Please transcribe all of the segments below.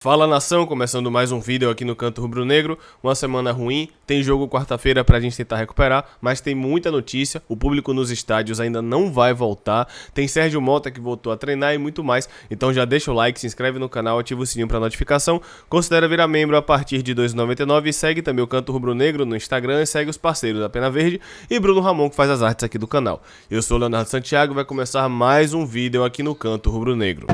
Fala nação, começando mais um vídeo aqui no Canto Rubro Negro. Uma semana ruim, tem jogo quarta-feira pra gente tentar recuperar, mas tem muita notícia, o público nos estádios ainda não vai voltar, tem Sérgio Mota que voltou a treinar e muito mais, então já deixa o like, se inscreve no canal, ativa o sininho pra notificação, considera virar membro a partir de R$ 2,99 e segue também o Canto Rubro Negro no Instagram e segue os parceiros da Pena Verde e Bruno Ramon que faz as artes aqui do canal. Eu sou o Leonardo Santiago e vai começar mais um vídeo aqui no Canto Rubro Negro.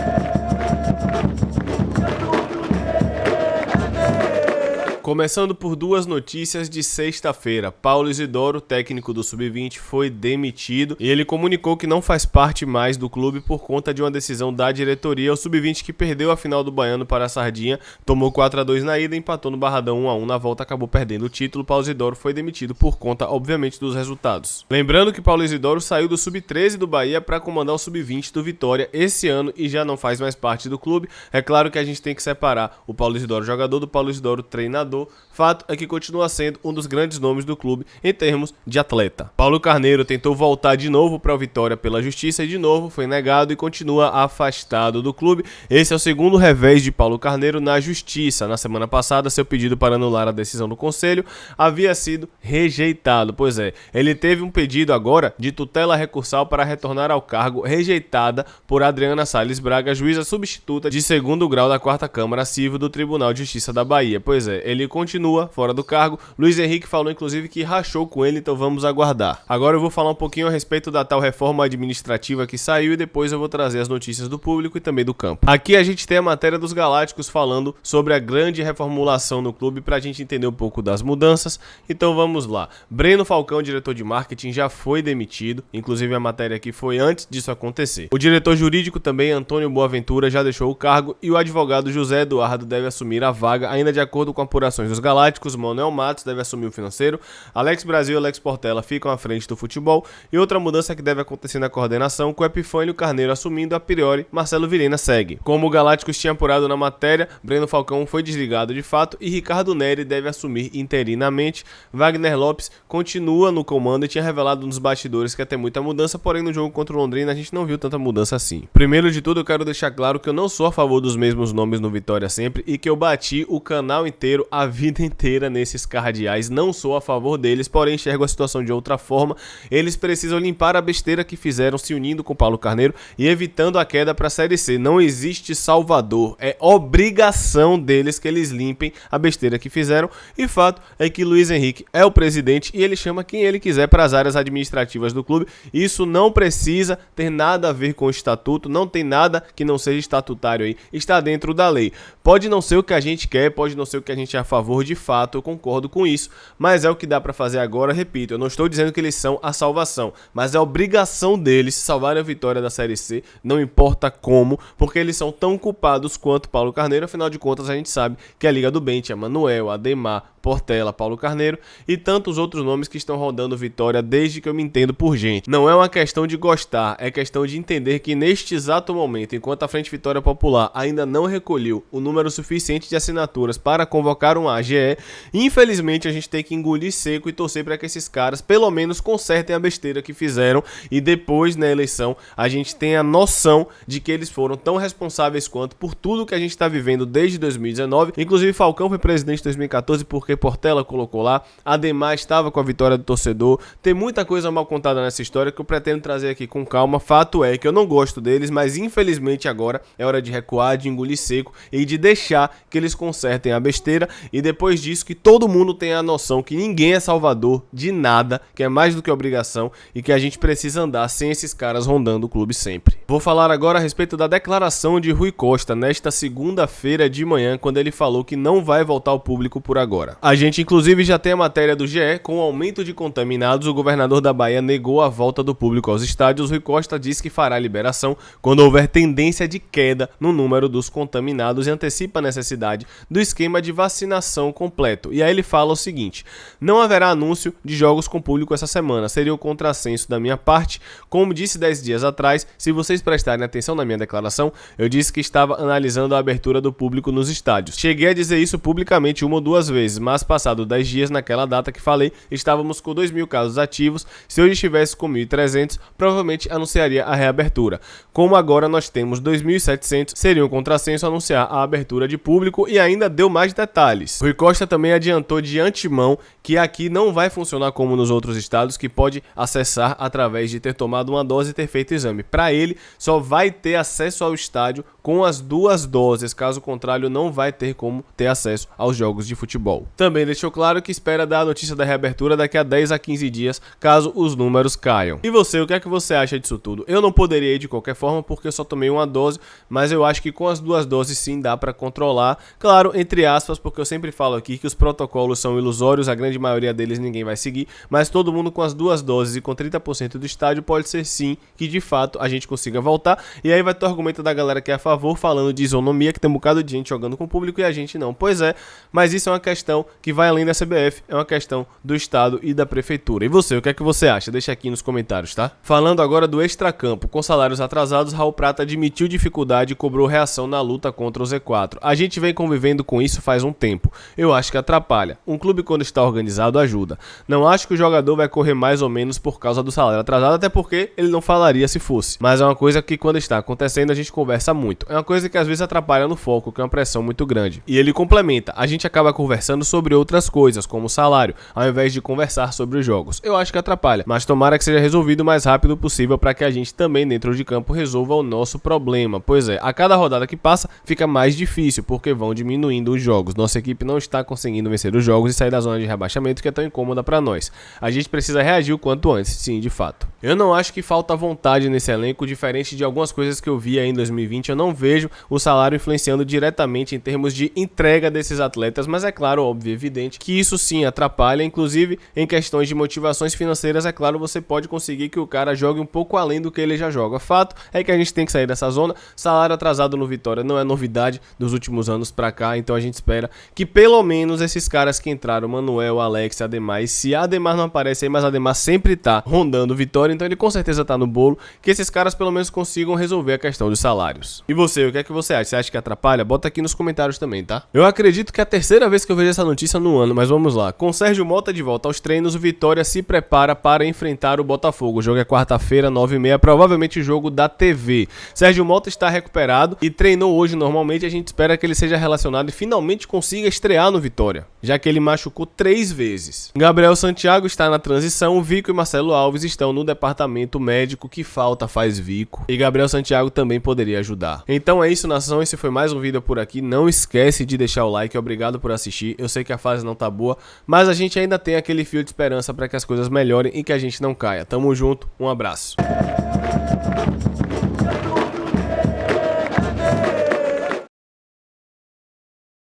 Começando por duas notícias de sexta-feira. Paulo Isidoro, técnico do Sub-20, foi demitido e ele comunicou que não faz parte mais do clube por conta de uma decisão da diretoria. O Sub-20 que perdeu a final do Baiano para a Sardinha, tomou 4-2 na ida, empatou no Barradão 1-1 na volta, acabou perdendo o título. Paulo Isidoro foi demitido por conta, obviamente, dos resultados. Lembrando que Paulo Isidoro saiu do Sub-13 do Bahia para comandar o Sub-20 do Vitória esse ano e já não faz mais parte do clube. É claro que a gente tem que separar o Paulo Isidoro jogador do Paulo Isidoro treinador. Fato é que continua sendo um dos grandes nomes do clube em termos de atleta. Paulo Carneiro tentou voltar de novo para o Vitória pela justiça e de novo foi negado e continua afastado do clube. Esse é o segundo revés de Paulo Carneiro na justiça. Na semana passada, seu pedido para anular a decisão do conselho havia sido rejeitado. Pois é, ele teve um pedido agora de tutela recursal para retornar ao cargo, rejeitada por Adriana Salles Braga, juíza substituta de segundo grau da 4ª Câmara Civil do Tribunal de Justiça da Bahia. Pois é, ele continua fora do cargo. Luiz Henrique falou inclusive que rachou com ele, então vamos aguardar. Agora eu vou falar um pouquinho a respeito da tal reforma administrativa que saiu e depois eu vou trazer as notícias do público e também do campo. Aqui a gente tem a matéria dos Galácticos falando sobre a grande reformulação no clube pra gente entender um pouco das mudanças. Então vamos lá. Breno Falcão, diretor de marketing, já foi demitido, inclusive a matéria aqui foi antes disso acontecer. O diretor jurídico também, Antônio Boaventura, já deixou o cargo e o advogado José Eduardo deve assumir a vaga, ainda de acordo com apurações dos Galácticos. Manuel Matos deve assumir o financeiro, Alex Brasil e Alex Portela ficam à frente do futebol e outra mudança que deve acontecer na coordenação, com Epifânio Carneiro assumindo, a priori Marcelo Vilhena segue. Como o Galácticos tinha apurado na matéria, Breno Falcão foi desligado de fato e Ricardo Neri deve assumir interinamente. Wagner Lopes continua no comando e tinha revelado nos bastidores que ia ter muita mudança, porém no jogo contra o Londrina a gente não viu tanta mudança assim. Primeiro de tudo eu quero deixar claro que eu não sou a favor dos mesmos nomes no Vitória sempre e que eu bati o canal inteiro a vida inteira nesses cardeais, não sou a favor deles, porém enxergo a situação de outra forma. Eles precisam limpar a besteira que fizeram se unindo com Paulo Carneiro e evitando a queda para a Série C. Não existe salvador, é obrigação deles que eles limpem a besteira que fizeram e fato é que Luiz Henrique é o presidente e ele chama quem ele quiser para as áreas administrativas do clube. Isso não precisa ter nada a ver com o estatuto, não tem nada que não seja estatutário aí, está dentro da lei. Pode não ser o que a gente quer, pode não ser o que a gente é a favor de fato, eu concordo com isso, mas é o que dá pra fazer agora. Repito, eu não estou dizendo que eles são a salvação, mas é a obrigação deles salvarem a Vitória da Série C, não importa como, porque eles são tão culpados quanto Paulo Carneiro. Afinal de contas a gente sabe que a Liga do Bem tinha Manuel, Ademar, Portela, Paulo Carneiro e tantos outros nomes que estão rodando Vitória desde que eu me entendo por gente. Não é uma questão de gostar, é questão de entender que neste exato momento, enquanto a Frente Vitória Popular ainda não recolheu o número suficiente de assinaturas para convocar um AGE, infelizmente a gente tem que engolir seco e torcer para que esses caras pelo menos consertem a besteira que fizeram e depois na eleição a gente tenha noção de que eles foram tão responsáveis quanto por tudo que a gente está vivendo desde 2019. Inclusive Falcão foi presidente em 2014 porque Portela colocou lá, Ademar estava com a vitória do torcedor. Tem muita coisa mal contada nessa história que eu pretendo trazer aqui com calma. Fato é que eu não gosto deles, mas infelizmente agora é hora de recuar, de engolir seco e de deixar que eles consertem a besteira e depois disso que todo mundo tenha a noção que ninguém é salvador de nada, que é mais do que obrigação e que a gente precisa andar sem esses caras rondando o clube sempre. Vou falar agora a respeito da declaração de Rui Costa nesta segunda-feira de manhã, quando ele falou que não vai voltar ao público por agora. A gente inclusive já tem a matéria do GE, com o aumento de contaminados, o governador da Bahia negou a volta do público aos estádios. Rui Costa disse que fará a liberação quando houver tendência de queda no número dos contaminados e antecipa a necessidade do esquema de vacinação coração completo. E aí ele fala o seguinte: não haverá anúncio de jogos com público essa semana, seria um contrassenso da minha parte. Como disse 10 dias atrás, se vocês prestarem atenção na minha declaração, eu disse que estava analisando a abertura do público nos estádios. Cheguei a dizer isso publicamente uma ou duas vezes, mas passado 10 dias naquela data que falei, estávamos com 2.000 casos ativos. Se hoje estivesse com 1.300, provavelmente anunciaria a reabertura. Como agora nós temos 2.700, seria um contrassenso anunciar a abertura de público, e ainda deu mais detalhes. Rui Costa também adiantou de antemão que aqui não vai funcionar como nos outros estados, que pode acessar através de ter tomado uma dose e ter feito exame. Para ele, só vai ter acesso ao estádio com as 2 doses, caso contrário não vai ter como ter acesso aos jogos de futebol. Também deixou claro que espera dar a notícia da reabertura daqui a 10 a 15 dias, caso os números caiam. E você, o que é que você acha disso tudo? Eu não poderia ir de qualquer forma porque eu só tomei uma dose, mas eu acho que com as 2 doses sim dá para controlar. Claro, entre aspas, porque eu sempre falo aqui que os protocolos são ilusórios, a grande maioria deles ninguém vai seguir, mas todo mundo com as 2 doses e com 30% do estádio pode ser sim que de fato a gente consiga voltar. E aí vai ter o argumento da galera que é a favor, falando de isonomia, que tem um bocado de gente jogando com o público e a gente não. Pois é, mas isso é uma questão que vai além da CBF, é uma questão do estado e da prefeitura. E você, o que é que você acha? Deixa aqui nos comentários, tá? Falando agora do extracampo, com salários atrasados, Raul Prata admitiu dificuldade e cobrou reação na luta contra o Z4. A gente vem convivendo com isso faz um tempo. Eu acho que atrapalha. Um clube quando está organizado ajuda. Não acho que o jogador vai correr mais ou menos por causa do salário atrasado, até porque ele não falaria se fosse. Mas é uma coisa que quando está acontecendo a gente conversa muito. É uma coisa que às vezes atrapalha no foco, que é uma pressão muito grande. E ele complementa, a gente acaba conversando sobre outras coisas, como o salário, ao invés de conversar sobre os jogos. Eu acho que atrapalha, mas tomara que seja resolvido o mais rápido possível para que a gente também dentro de campo resolva o nosso problema. Pois é, a cada rodada que passa fica mais difícil, porque vão diminuindo os jogos. Nossa equipe não está conseguindo vencer os jogos e sair da zona de rebaixamento que é tão incômoda para nós. A gente precisa reagir o quanto antes, sim, de fato. Eu não acho que falta vontade nesse elenco, diferente de algumas coisas que eu vi aí em 2020, eu não vejo o salário influenciando diretamente em termos de entrega desses atletas, mas é claro, óbvio e evidente que isso sim atrapalha, inclusive em questões de motivações financeiras, é claro, você pode conseguir que o cara jogue um pouco além do que ele já joga. Fato é que a gente tem que sair dessa zona. Salário atrasado no Vitória não é novidade dos últimos anos pra cá, então a gente espera que pelo menos esses caras que entraram, Manuel, Alex, Ademar, e se Ademar não aparece aí, mas Ademar sempre tá rondando o Vitória, então ele com certeza tá no bolo, que esses caras pelo menos consigam resolver a questão dos salários. E você, o que é que você acha? Você acha que atrapalha? Bota aqui nos comentários também, tá? Eu acredito que é a terceira vez que eu vejo essa notícia no ano, mas vamos lá. Com Sérgio Mota de volta aos treinos, o Vitória se prepara para enfrentar o Botafogo. O jogo é quarta-feira, 9h30, provavelmente o jogo da TV. Sérgio Mota está recuperado e treinou hoje normalmente, a gente espera que ele seja relacionado e finalmente consiga estrear no Vitória, já que ele machucou 3 vezes. Gabriel Santiago está na transição, Vico e Marcelo Alves estão no departamento médico, que falta faz Vico. E Gabriel Santiago também poderia ajudar. Então é isso, nação, esse foi mais um vídeo por aqui. Não esquece de deixar o like, obrigado por assistir. Eu sei que a fase não tá boa, mas a gente ainda tem aquele fio de esperança para que as coisas melhorem e que a gente não caia. Tamo junto, um abraço.